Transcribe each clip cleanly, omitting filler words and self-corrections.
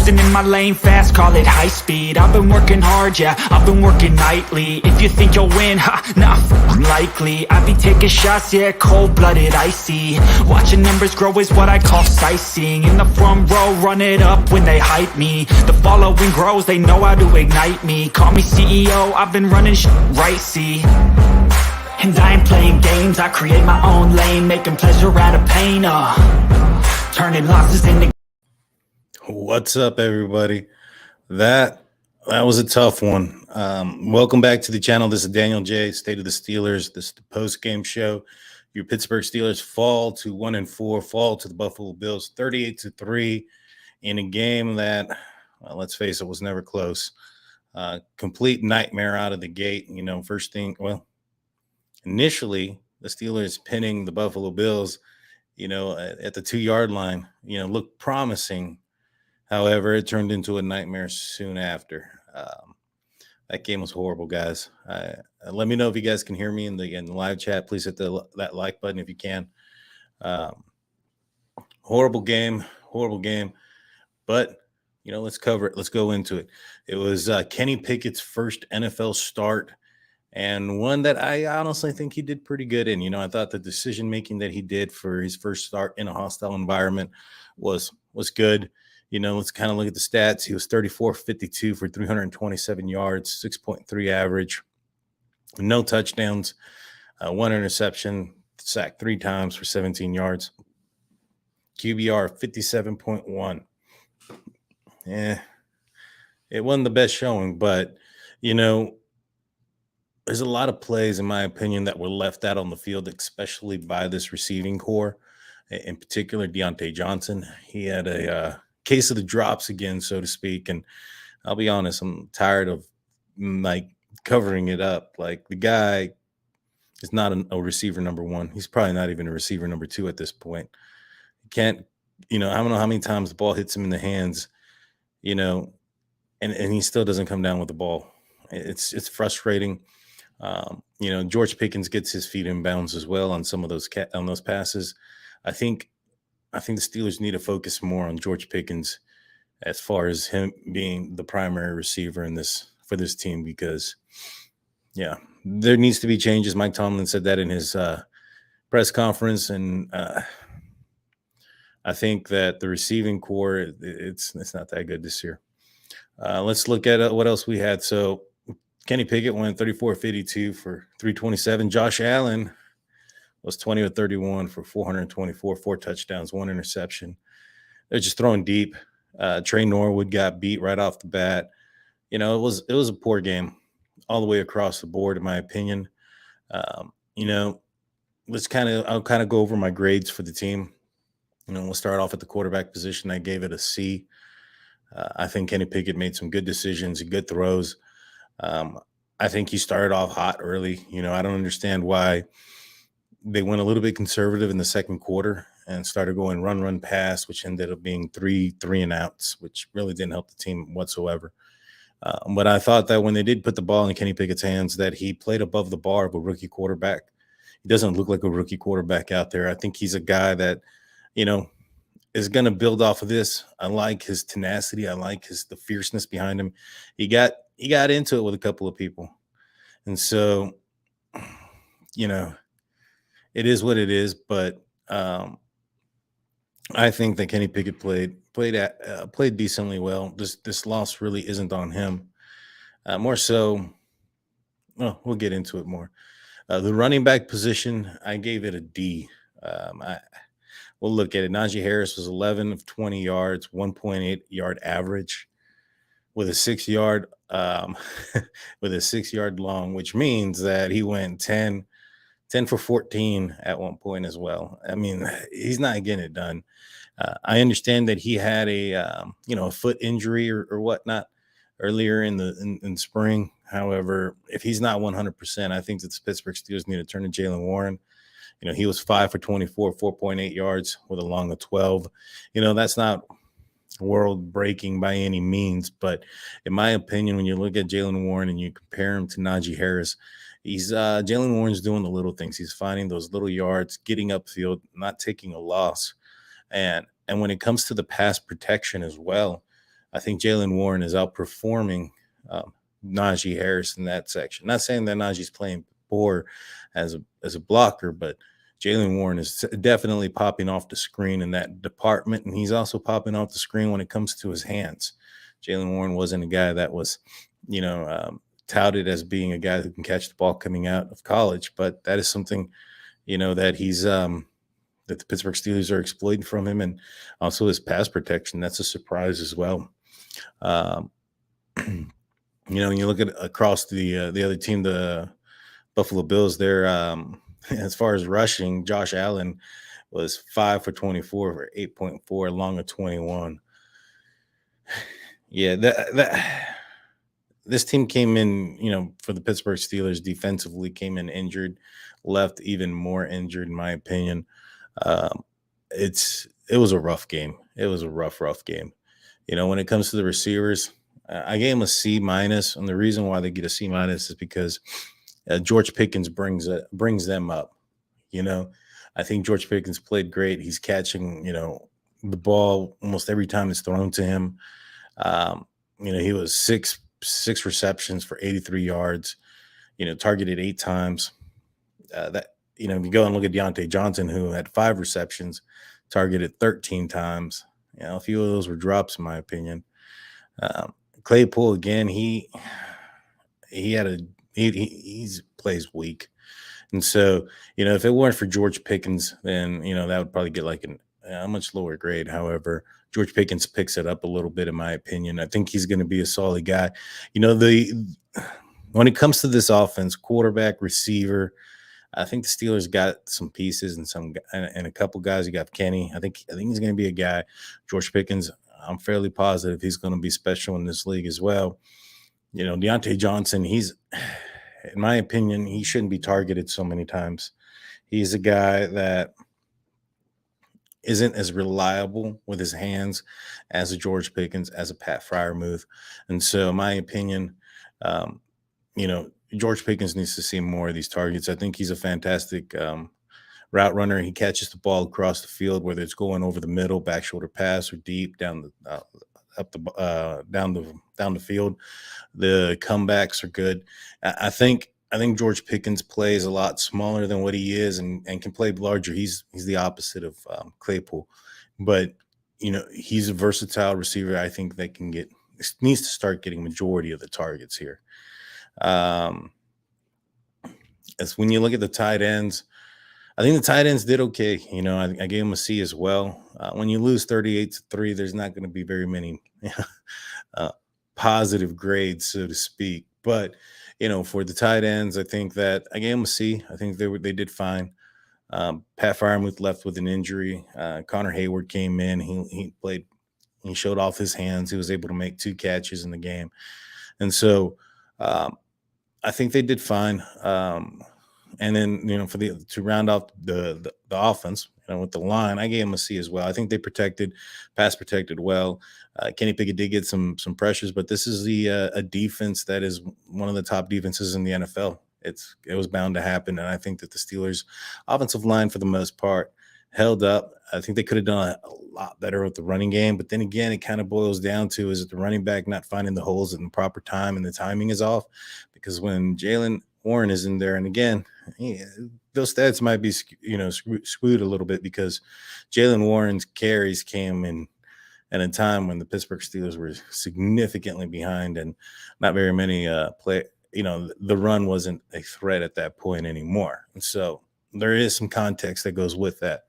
cruising in my lane fast, call it high speed. I've been working hard, yeah, I've been working nightly. If you think you'll win, nah, likely. I be taking shots, yeah, cold-blooded, icy. Watching numbers grow is what I call sightseeing. In the front row, run it up when they hype me. The following grows, they know how to ignite me. Call me CEO, I've been running right, see. And I ain't playing games, I create my own lane, making pleasure out of pain, turning losses into... What's up, everybody? That was a tough one. Welcome back to the channel. This is Daniel J, State of the Steelers. This is the post-game show. Your Pittsburgh Steelers fall to 1-4, fall to the Buffalo Bills 38-3 in a game that, well, let's face it, was never close. Complete nightmare out of the gate. You know, first thing, well, initially the Steelers pinning the Buffalo Bills, you know, at the 2-yard line, you know, looked promising. However, it turned into a nightmare soon after. That game was horrible, guys. Let me know if you guys can hear me in the live chat. Please hit that like button if you can. Horrible game. But, you know, let's cover it. Let's go into it. It was Kenny Pickett's first NFL start, and one that I honestly think he did pretty good in. You know, I thought the decision-making that he did for his first start in a hostile environment was good. You know, let's kind of look at the stats. He was 34-52 for 327 yards, 6.3 average, no touchdowns, one interception, sacked 3 times for 17 yards. QBR 57.1. It wasn't the best showing, but, you know, there's a lot of plays, in my opinion, that were left out on the field, especially by this receiving core, in particular Deontay Johnson. He had a case of the drops again, so to speak. And I'll be honest, I'm tired of like covering it up. Like, the guy is not a receiver number 1. He's probably not even a receiver number 2 at this point. He can't, you know, I don't know how many times the ball hits him in the hands, you know, and he still doesn't come down with the ball. It's frustrating. You know, George Pickens gets his feet in bounds as well on some of those passes. I think the Steelers need to focus more on George Pickens as far as him being the primary receiver for this team, because, yeah, there needs to be changes. Mike Tomlin said that in his press conference, and I think that the receiving core, it's not that good this year. Let's look at what else we had. So Kenny Pickett went 34-52 for 327. Josh Allen was 20-31 for 424, 4 touchdowns, 1 interception. They're just throwing deep. Trey Norwood got beat right off the bat. You know, it was a poor game all the way across the board, in my opinion. You know, I'll kind of go over my grades for the team. You know, we'll start off at the quarterback position. I gave it a C. I think Kenny Pickett made some good decisions and good throws. I think he started off hot early. You know, I don't understand why they went a little bit conservative in the second quarter and started going run, pass, which ended up being three and outs, which really didn't help the team whatsoever. But I thought that when they did put the ball in Kenny Pickett's hands, that he played above the bar of a rookie quarterback. He doesn't look like a rookie quarterback out there. I think he's a guy that, you know, is going to build off of this. I like his tenacity. I like the fierceness behind him. He got into it with a couple of people. And so, you know, it is what it is. But I think that Kenny Pickett played decently well. This loss really isn't on him. More so, well, we'll get into it more. The running back position, I gave it a D. We'll look at it. Najee Harris was 11 of 20 yards, 1.8 yard average, with a 6-yard with a 6-yard long, which means that he went 10 for 14 at one point as well. I mean, he's not getting it done. I understand that he had a foot injury or whatnot earlier in the spring. However, if he's not 100%, I think that the Pittsburgh Steelers need to turn to Jaylen Warren. You know, he was 5 for 24, 4.8 yards with a long of 12. You know, that's not world breaking by any means, but in my opinion, when you look at Jaylen Warren and you compare him to Najee Harris, Jaylen Warren's doing the little things. He's finding those little yards, getting upfield, not taking a loss. And when it comes to the pass protection as well, I think Jalen Warren is outperforming Najee Harris in that section. Not saying that Najee's playing poor as a blocker, but Jalen Warren is definitely popping off the screen in that department, and he's also popping off the screen when it comes to his hands. Jalen Warren wasn't a guy that was, touted as being a guy who can catch the ball coming out of college, but that is something, that he's that the Pittsburgh Steelers are exploiting from him, and also his pass protection. That's a surprise as well. Um, when you look at across the other team, the Buffalo Bills, they're as far as rushing, Josh Allen was 5 for 24 for 8.4, along with 21. Yeah, that this team came in, for the Pittsburgh Steelers defensively came in injured, left even more injured, in my opinion. Um, it was a rough game. It was a rough game. When it comes to the receivers, I gave them a C minus, and the reason why they get a C minus is because George Pickens brings them up. I think George Pickens played great. He's catching the ball almost every time it's thrown to him. He was six receptions for 83 yards. Targeted 8 times. If you go and look at Deontay Johnson, who had 5 receptions, targeted 13 times. A few of those were drops, in my opinion. Claypool again, he plays weak, and so if it weren't for George Pickens, then that would probably get like a much lower grade. However, George Pickens picks it up a little bit, in my opinion. I think he's going to be a solid guy. When it comes to this offense, quarterback, receiver, I think the Steelers got some pieces and a couple guys. You got Kenny. I think he's going to be a guy. George Pickens, I'm fairly positive he's going to be special in this league as well. Deontay Johnson, he's, in my opinion, he shouldn't be targeted so many times. He's a guy that isn't as reliable with his hands as a George Pickens, as a Pat Freiermuth. And so, in my opinion, George Pickens needs to see more of these targets. I think he's a fantastic route runner. He catches the ball across the field, whether it's going over the middle, back shoulder pass, or deep down the field. The comebacks are good. I think George Pickens plays a lot smaller than what he is, and can play larger. He's the opposite of Claypool, but he's a versatile receiver. I think that needs to start getting majority of the targets here. As when you look at the tight ends, I think the tight ends did okay. I gave them a C as well. When you lose 38-3, there's not going to be very many positive grades, so to speak. But for the tight ends, I think that I gave them a C. I think they did fine. Pat Freiermuth left with an injury. Connor Hayward came in. He played. He showed off his hands. He was able to make 2 catches in the game, and so I think they did fine. And then to round off the offense, with the line, I gave them a C as well. I think they pass protected well. Kenny Pickett did get some pressures, but this is a defense that is one of the top defenses in the NFL. It was bound to happen, and I think that the Steelers' offensive line, for the most part, held up. I think they could have done a lot better with the running game, but then again, it kind of boils down to, is it the running back not finding the holes in the proper time, and the timing is off? Because when Jalen Warren is in there, and again, those stats might be screwed a little bit, because Jalen Warren's carries came in at a time when the Pittsburgh Steelers were significantly behind, and not very many the run wasn't a threat at that point anymore. And so there is some context that goes with that.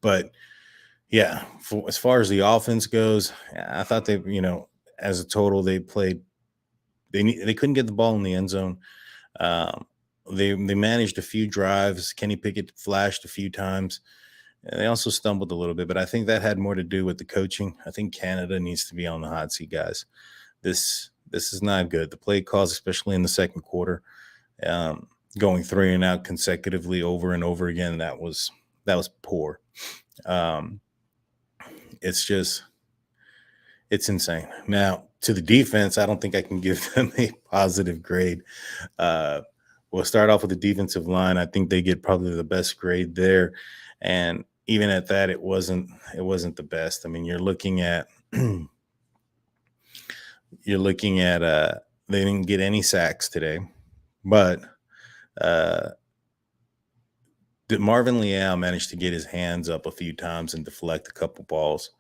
But yeah, as far as the offense goes, I thought they, as a total, they played. They couldn't get the ball in the end zone. They managed a few drives. Kenny Pickett flashed a few times. And they also stumbled a little bit, but I think that had more to do with the coaching. I think Canada needs to be on the hot seat, guys. This is not good. The play calls, especially in the second quarter, going 3 and out consecutively over and over again, that was poor. It's insane. Now, to the defense, I don't think I can give them a positive grade. We'll start off with the defensive line. I think they get probably the best grade there. And even at that, it wasn't the best. I mean, you're looking at they didn't get any sacks today, but uh Marvin Leal managed to get his hands up a few times and deflect a couple balls.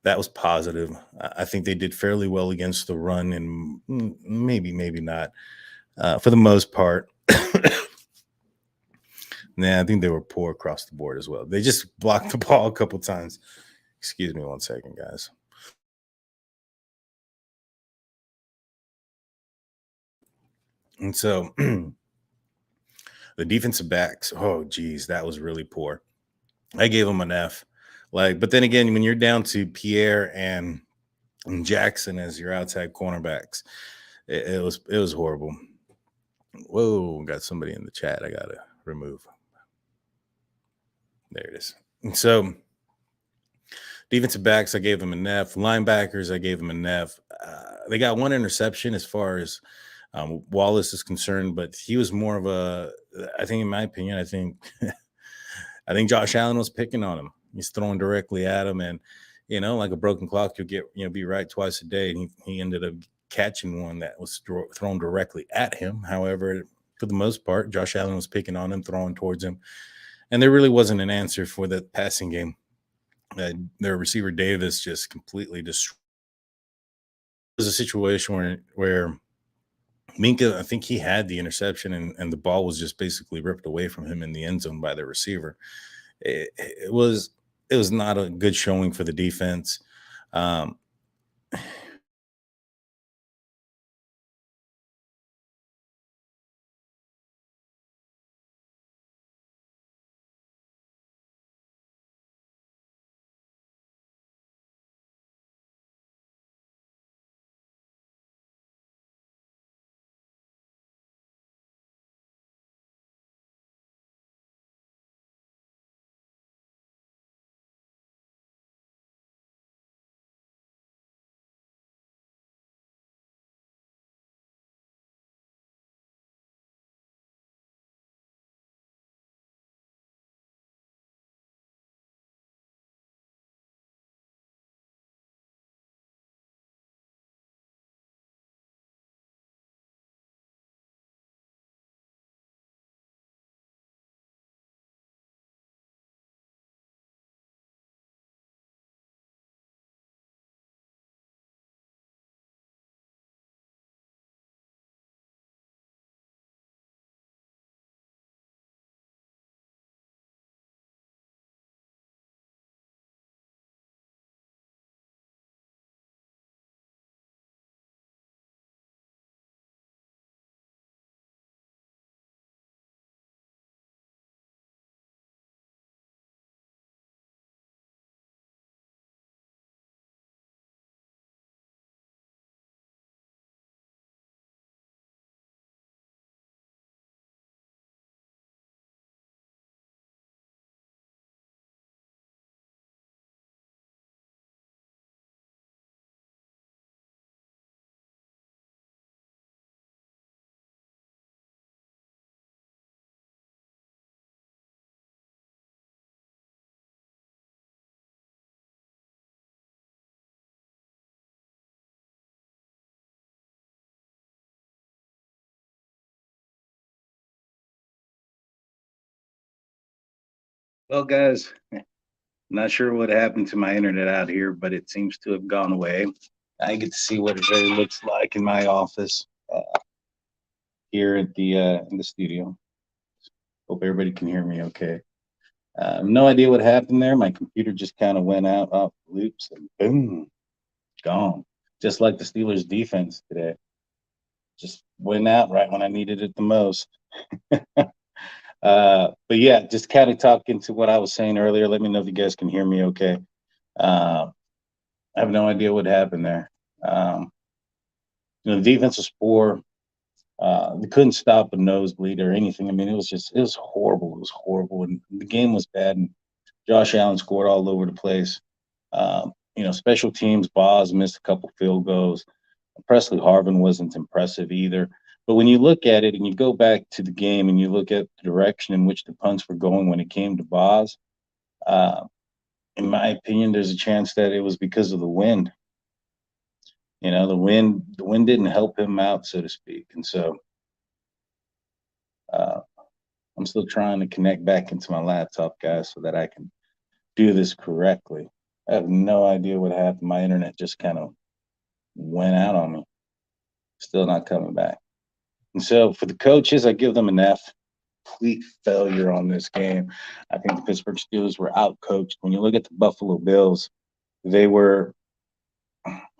That was positive. I think they did fairly well against the run, and maybe not for the most part. Nah, I think they were poor across the board as well. They just blocked the ball a couple times. Excuse me one second, guys. And so the defensive backs, oh geez, that was really poor. I gave them an F. Like, but then again, when you're down to Pierre and Jackson as your outside cornerbacks, it was horrible. Whoa, got somebody in the chat I gotta remove. There it is. And so defensive backs, I gave them an F. Linebackers, I gave them an F. They got one interception as far as Wallace is concerned, but he was more of I think, in my opinion, I think Josh Allen was picking on him. He's throwing directly at him, and like a broken clock, you'll be right twice a day. And he ended up catching one that was thrown directly at him. However, for the most part, Josh Allen was picking on him, throwing towards him, and there really wasn't an answer for the passing game. Their receiver Davis just completely destroyed. It was a situation where Minka, I think he had the interception, and the ball was just basically ripped away from him in the end zone by the receiver. It was not a good showing for the defense. Well, guys, not sure what happened to my internet out here, but it seems to have gone away. I get to see what it really looks like in my office here at the in the studio. Hope everybody can hear me okay. No idea what happened there. My computer just kind of went out off loops and boom, gone. Just like the Steelers defense today. Just went out right when I needed it the most. But yeah, just kind of talking to what I was saying earlier. Let me know if you guys can hear me okay. I have no idea what happened there. The defense was poor. They couldn't stop a nosebleed or anything. I mean, it was horrible. It was horrible. And the game was bad. And Josh Allen scored all over the place. Special teams, Boz missed a couple field goals. Presley Harvin wasn't impressive either. But when you look at it and you go back to the game and you look at the direction in which the punts were going when it came to Boz, Uh, in my opinion, there's a chance that it was because of the wind. The wind didn't help him out, so to speak. And so uh, I'm still trying to connect back into my laptop, guys, so that I can do this correctly. I have no idea what happened. My internet just kind of went out on me. Still not coming back. And so for the coaches, I give them an F. Complete failure on this game. I think the Pittsburgh Steelers were outcoached. When you look at the Buffalo Bills, they were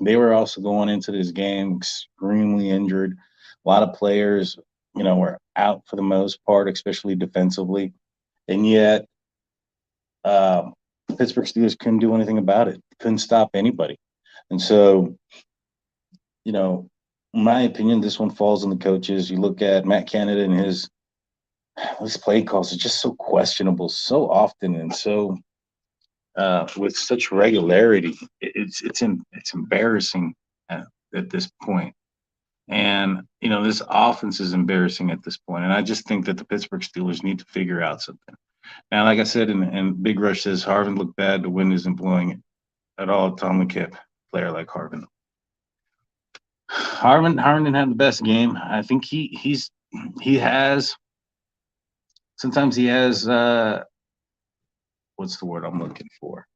also going into this game extremely injured. A lot of players, were out for the most part, especially defensively, and yet the Pittsburgh Steelers couldn't do anything about it. Couldn't stop anybody, and so in my opinion, this one falls on the coaches. You look at Matt Canada and his play calls are just so questionable so often and so with such regularity. It's embarrassing at this point. And this offense is embarrassing at this point. And I just think that the Pittsburgh Steelers need to figure out something. Now, like I said, and Big Rush says Harvin looked bad. The wind isn't blowing it at all. Tomlin kept player like Harvin. Harvin didn't have the best game. I think he has. Sometimes he has what's the word I'm looking for?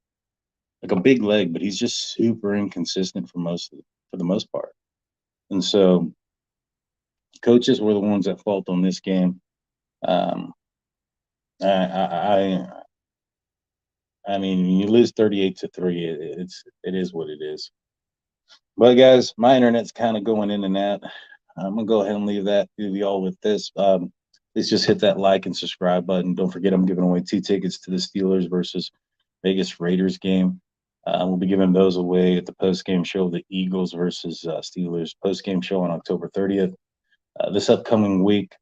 Like a big leg, but he's just super inconsistent for the most part. And so coaches were the ones at fault on this game. I mean, you lose 38-3. It is what it is. But guys, my internet's kind of going in and out. I'm gonna go ahead and leave y'all with this. Please just hit that like and subscribe button. Don't forget, I'm giving away 2 tickets to the Steelers versus Vegas Raiders game. We'll be giving those away at the post-game show, the Eagles versus Steelers post-game show on October 30th. This upcoming week,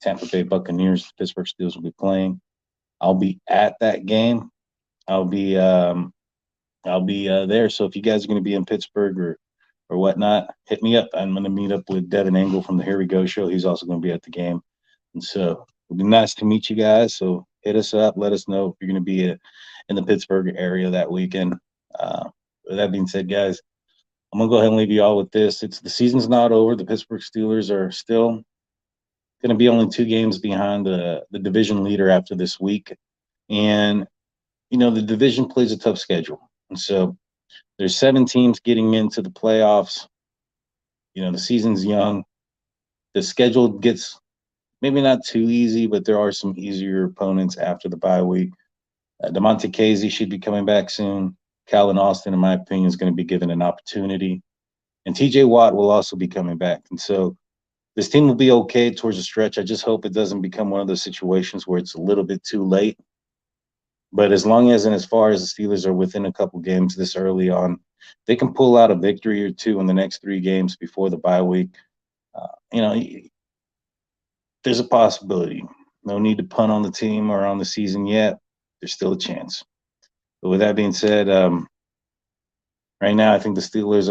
Tampa Bay Buccaneers, Pittsburgh Steelers will be playing. I'll be at that game. I'll be there. So if you guys are going to be in Pittsburgh or whatnot, hit me up. I'm going to meet up with Devin Engel from the Here We Go show. He's also going to be at the game. And so it'll be nice to meet you guys. So hit us up. Let us know if you're going to be in the Pittsburgh area that weekend. With that being said, guys, I'm going to go ahead and leave you all with this. The season's not over. The Pittsburgh Steelers are still going to be only 2 games behind the division leader after this week. And, the division plays a tough schedule. And so there's 7 teams getting into the playoffs. The season's young. The schedule gets maybe not too easy, but there are some easier opponents after the bye week. DeMonte Casey should be coming back soon. Calvin Austin, in my opinion, is going to be given an opportunity. And TJ Watt will also be coming back. And so this team will be okay towards the stretch. I just hope it doesn't become one of those situations where it's a little bit too late. But as long as and as far as the Steelers are within a couple games this early on, they can pull out a victory or 2 in the next 3 games before the bye week. There's a possibility. No need to punt on the team or on the season yet. There's still a chance. But with that being said, right now I think the Steelers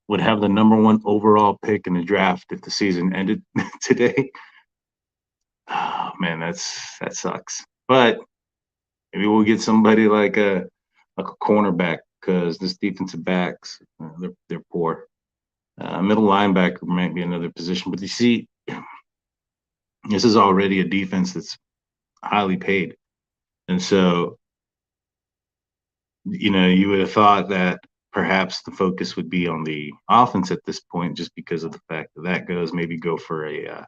would have the number 1 overall pick in the draft if the season ended today. Oh man, that sucks. But maybe we'll get somebody like a cornerback because this defensive backs they're poor. Middle linebacker might be another position, but you see, this is already a defense that's highly paid, and so you would have thought that perhaps the focus would be on the offense at this point, just because of the fact that goes maybe go for a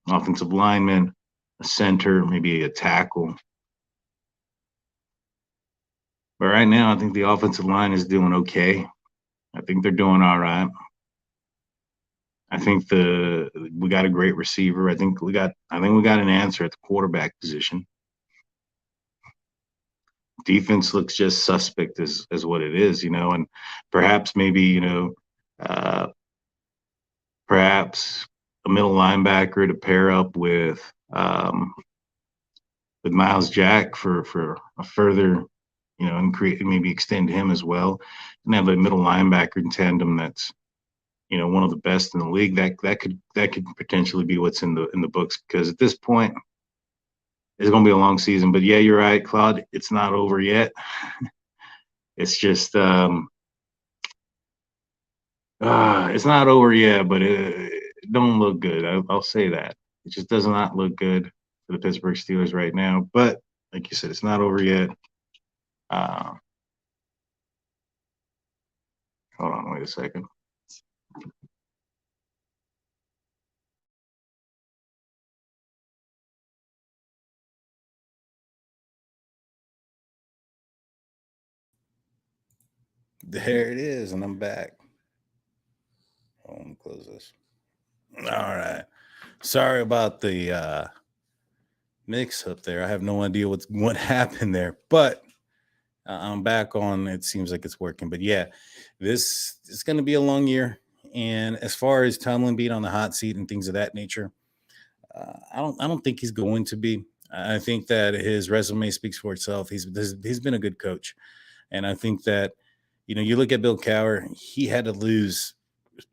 offensive lineman, a center, maybe a tackle. But right now, I think the offensive line is doing okay. I think they're doing all right. I think we got a great receiver. I think we got an answer at the quarterback position. Defense looks just suspect as what it is, and perhaps maybe, perhaps a middle linebacker to pair up with Miles Jack for a further, and maybe extend him as well, and have a middle linebacker in tandem that's one of the best in the league, that could potentially be what's in the books, because at this point it's going to be a long season. But yeah, you're right, Claude. It's not over yet. It's just it's not over yet, but it don't look good. I'll say that. It just does not look good for the Pittsburgh Steelers right now. But like you said, it's not over yet. Uh, Hold on, wait a second. There it is, and I'm back. Oh, let me close this. All right. Sorry about the mix up there. I have no idea what happened there, but I'm back on. It seems like it's working. But yeah, this is going to be a long year. And as far as Tomlin being on the hot seat and things of that nature, I don't think he's going to be. I think that his resume speaks for itself. He's been a good coach, and I think that you look at Bill Cowher. He had to lose.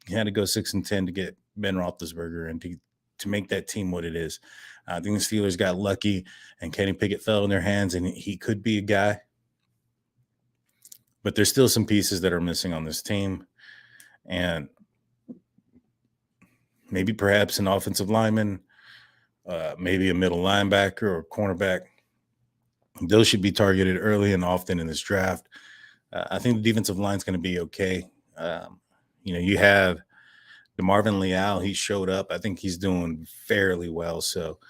He had to go 6-10 to get Ben Roethlisberger and to make that team what it is. I think the Steelers got lucky, and Kenny Pickett fell in their hands, and he could be a guy. But there's still some pieces that are missing on this team, and maybe perhaps an offensive lineman, maybe a middle linebacker or cornerback. Those should be targeted early and often in this draft. I think the defensive line is going to be okay. You have DeMarvin Leal. He showed up. I think he's doing fairly well. So,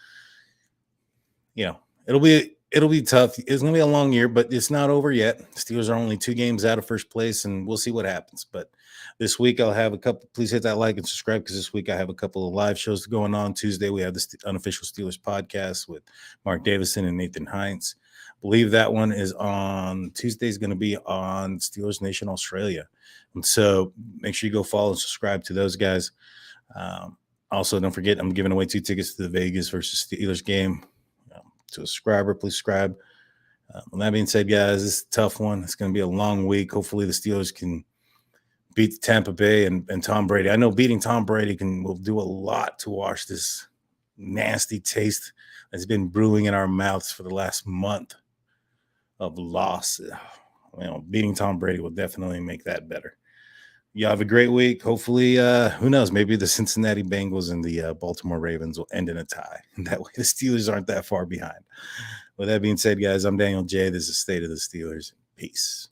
it'll be tough. It's going to be a long year, but it's not over yet. Steelers are only 2 games out of first place, and we'll see what happens. But this week I'll have a couple. Please hit that like and subscribe, because this week I have a couple of live shows going on. Tuesday we have the Unofficial Steelers podcast with Mark Davison and Nathan Hines. I believe that one is on Tuesday. Is going to be on Steelers Nation Australia, and so make sure you go follow and subscribe to those guys. Also, don't forget, I'm giving away 2 tickets to the Vegas versus Steelers game. To a subscriber, please subscribe. With that being said, guys, this is a tough one. It's going to be a long week. Hopefully the Steelers can beat Tampa Bay and Tom Brady. I know beating Tom Brady will do a lot to wash this nasty taste that's been brewing in our mouths for the last month of loss. Beating Tom Brady will definitely make that better. You have a great week. Hopefully, who knows, maybe the Cincinnati Bengals and the Baltimore Ravens will end in a tie. And that way the Steelers aren't that far behind. With that being said, guys, I'm Daniel J. This is State of the Steelers. Peace.